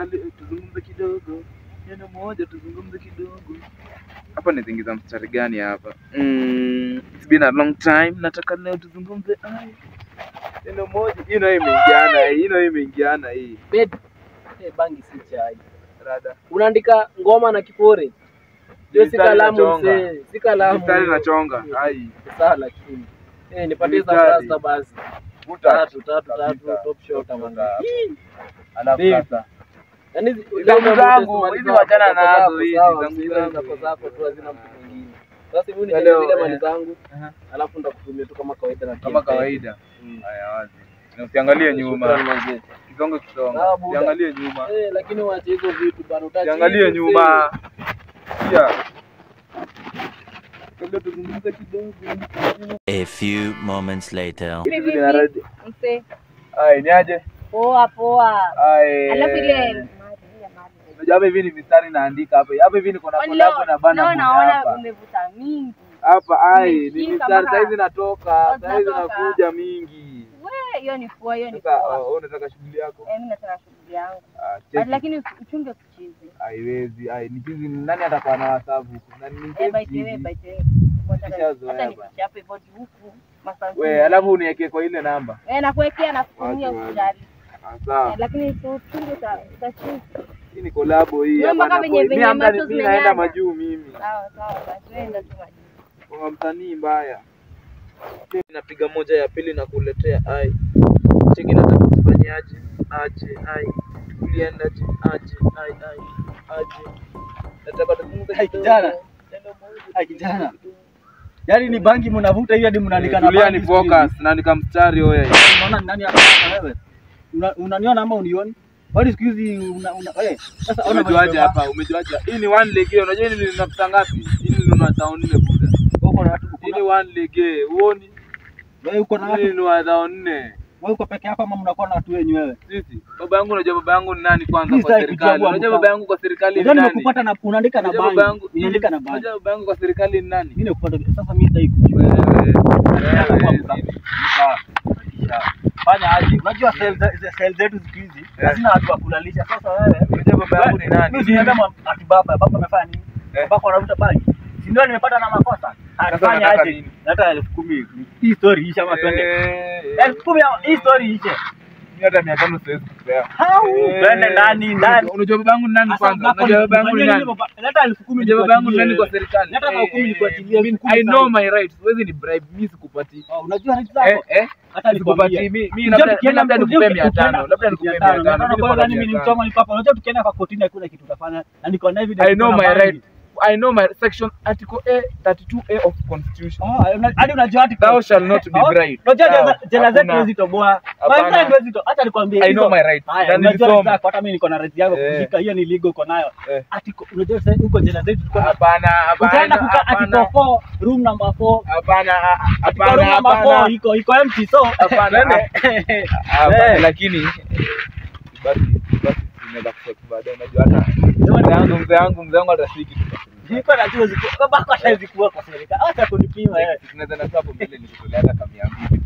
tuzungumze kidogo. Neno moja tuzungumze kidogo. Hapa nizingiza mstari gani hapa? It's been a long time. Nataka leo tuzungumze. Neno moja. Imeingiana hii. Bet. Bangi si chai. Rada. Unaandika ngoma na kipore. Ndio si kalamu mzee. Si kalamu. Mstari na chonga. Sawa lakini. Nipatie sasa basi. Tatu top shot amanga. Alafu sasa. Yaani zangu hizi wachana nazo hizi zako tu hazina mtu mwingine. Sasa hivi ni zile mali zangu. Alafu ndakutumia tu kama kawaida na kama kawaida. Haya wazi. Na usiangalie nyuma. Kisongo. Usiangalie nyuma. Lakini waache hizo vitu bana utachi. Usiangalie nyuma. Pia. Kabla tuzungumze kidogo. A few moments later. Niaje? Poa. Alafu ile unajua hivi ni mistari naandika hapa. Hapa hivi niko na collab na bana. Naona umevuta mingi. Hapa ni mistari saizi natoka, saizi nakuja mingi. Hiyo ni poa. Wewe unataka shughuli yako? Mimi nataka shughuli yangu. Lakini uchunge kuchizi. Haiwezi. Ni chizi nani atakuwa na wasabu huko? Nani ni by the way. Hata nichape body huku. Wewe alafu uniweke kwa ile namba. Nakuwekea na kutumia usijali. Sawa. Lakini uchunge utachizi. Hii ni collab hii hapa. Mimi naenda majuu mimi. Sawa. Tuenda tu majuu. Kwa mtanii mbaya. Napiga moja ya pili na kuletea cheki nataka kufanyaje kulienda aje nataka tuzungumze kijana yaani ni bangi mnavuta hivi hadi mnaandika na bangi. Ni focus na nika mstari wewe. Unaona nani hapa wewe? Unaniona ama unioni? Bado siku hizi sasa umejuaje hapa? Umejuaje? Hii ni one leg. Unajua hili linapita ngapi? Hili lina town 4 buda. Uko na watu hili one leg. Uone? Wewe uko na watu ni wa town 4. Wewe uko peke yako ama mnakuwa na watu wenyu wewe? Sisi. Baba yangu unajua baba yangu ni nani kwanza kwa serikali? Unajua baba yangu kwa serikali ni nani? Unajua nimekupata na unaandika na bangi. Unaandika na bangi. Unajua baba yangu kwa serikali ni nani? Mimi nakupata sasa mimi sitaki kujua. Fanya aje? Unajua sales zetu siku hizi lazima watu wakulalisha. Sasa wewe unajua baba yangu ni nani? Mimi nimeenda ati baba amefanya nini? Baba anavuta bangi. Si ndio nimepata na makosa? Anafanya aje? Hata 10,000. Hii story isha ama twende. 10,000 hii story isha. Hata 500 siwezi kupea. Twende nani? Unajua baba yangu ni nani kwanza? Unajua baba yangu ni nani? Hata 10,000 unajua baba yangu ni nani kwa serikali? Hata 10,000 nikuachilia. I know my rights. Wewe ni bribe, mimi sikupati. Unajua rights zako? Hata nikupati mimi labda nikupe 500. Labda nikupe 500. Mimi ni mchoma ni papa. Unajua tukienda kwa kotini hakuna kitu utafanya. Na niko na evidence. I know my rights. I know my section article 32A of constitution. Hadi unajua article thou shall not be bribed. Unajua jela zetu hizi toboa. Hapana hizi to. Acha nikwambie. I know my rights. Na nilisoma hata mimi niko na right yangu kushika hiyo ni legal uko nayo. Article unajua sasa uko jela zetu tuko. Hapana. Utaenda kukaa article 4 room number 4. Hapana. Room number 4 iko empty so. Hapana. Lakini basi inaweza kutoka baadaye unajua hata mzee wangu atashiki niko na juzi babako atazikuwa kwa serikali hata kunipima wewe tunaweza na hapo mbele nikutolea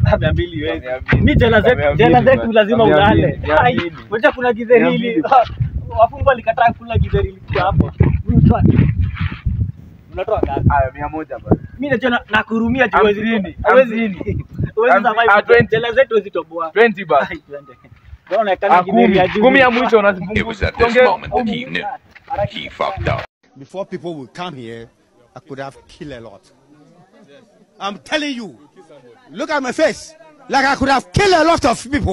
hata 200 wewe mimi jela zetu lazima ulale ngoja kuna githeri hili wafungwa likataa kula githeri ilikuwa hapo unatoa ngapi? 100 basi mimi najua nakuhurumia juu hawezi nini survive jela zetu zitoboa 20 basi Naona kana githeri ya juu 10 ya mwisho unazipunguza. It was at this moment that he knew he fucked up. Before people would come here, I could have killed a lot. I'm telling you, look at my face, like I could have killed a lot of people.